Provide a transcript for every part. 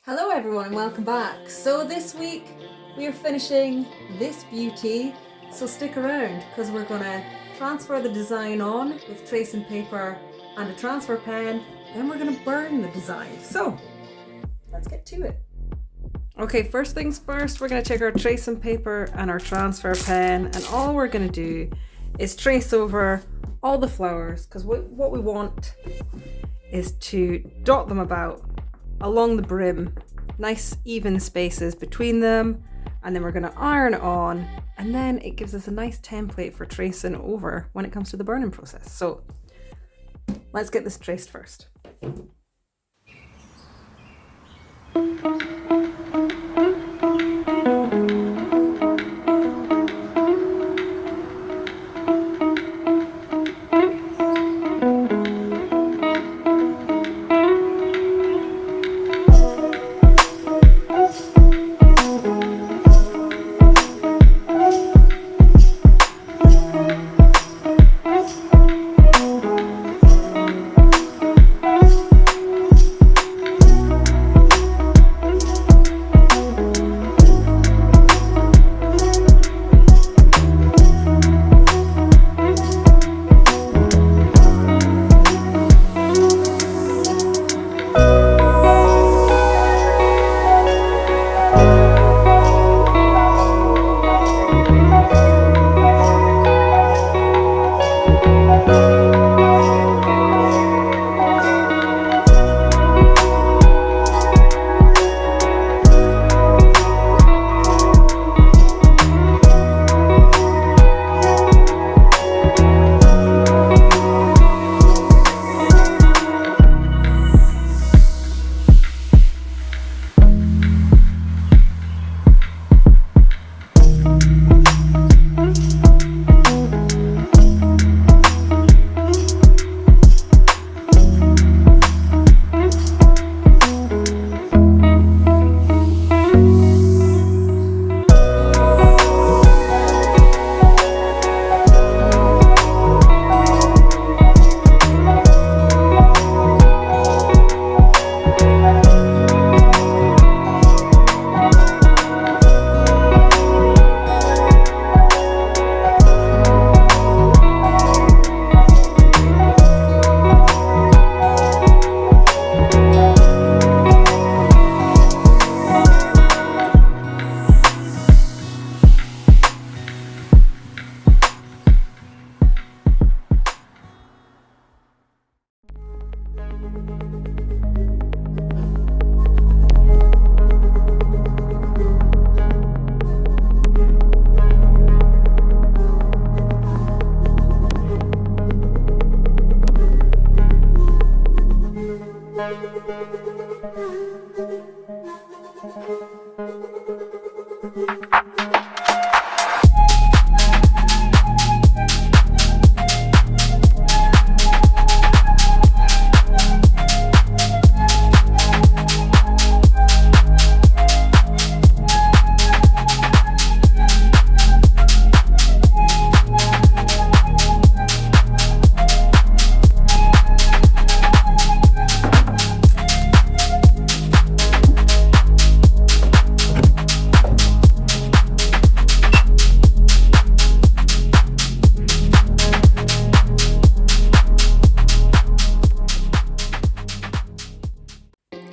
Hello everyone and welcome back. So this week we are finishing this beauty, so stick around because we're going to transfer the design on with tracing paper and a transfer pen, then we're going to burn the design. So let's get to it. Okay, first things first, we're going to take our tracing paper and our transfer pen, and all we're going to do is trace over all the flowers because what we want is to dot them about along the brim, nice even spaces between them, and then we're going to iron it on, and then it gives us a nice template for tracing over when it comes to the burning process. So let's get this traced first.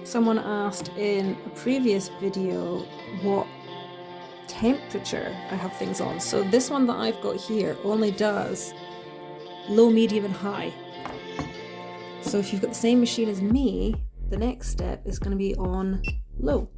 Someone asked in a previous video what temperature I have things on. So this one that I've got here only does low, medium and high. So if you've got the same machine as me, the next step is going to be on low.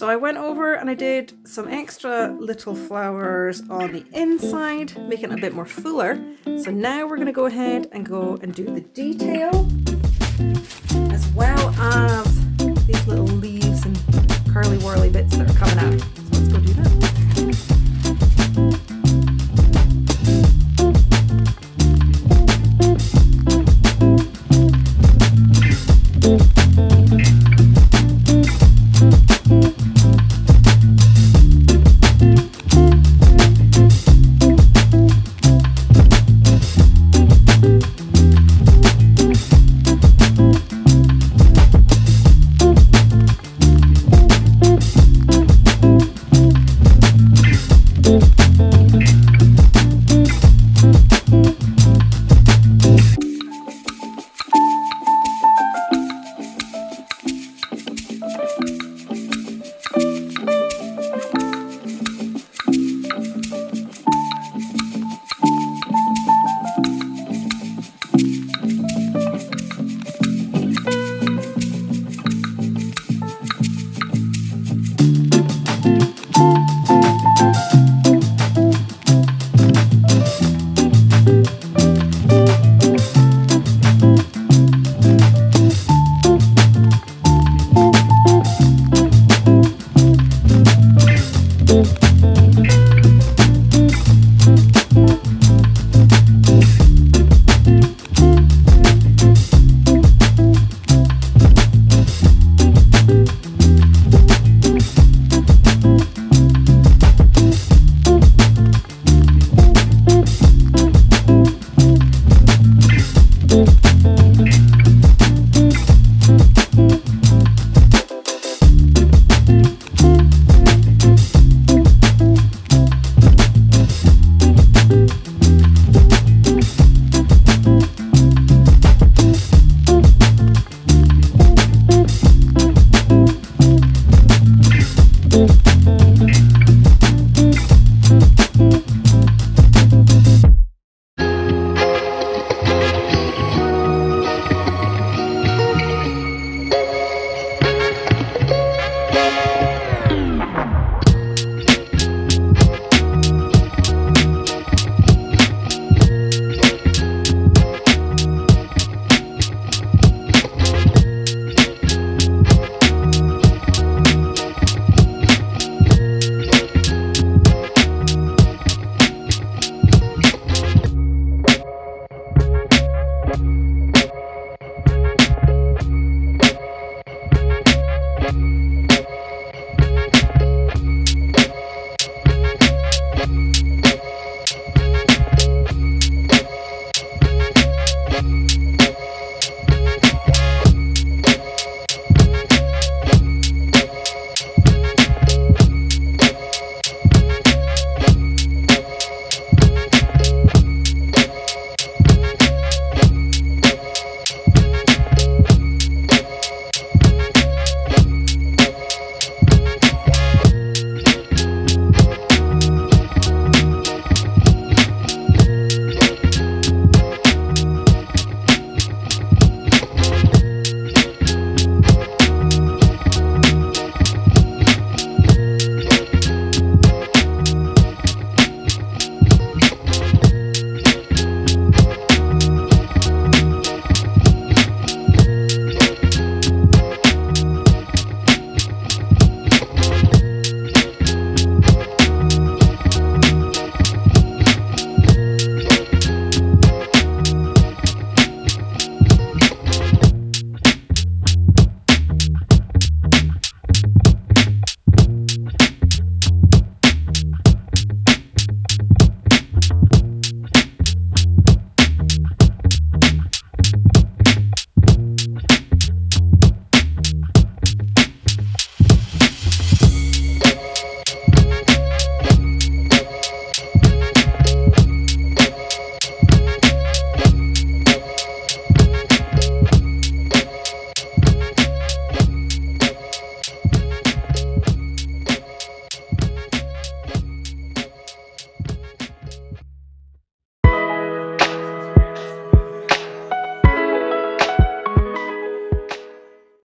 So I went over and I did some extra little flowers on the inside, making it a bit more fuller. So now we're going to go ahead and do the detail, as well as these little leaves and curly whirly bits that are coming out. So let's go do that.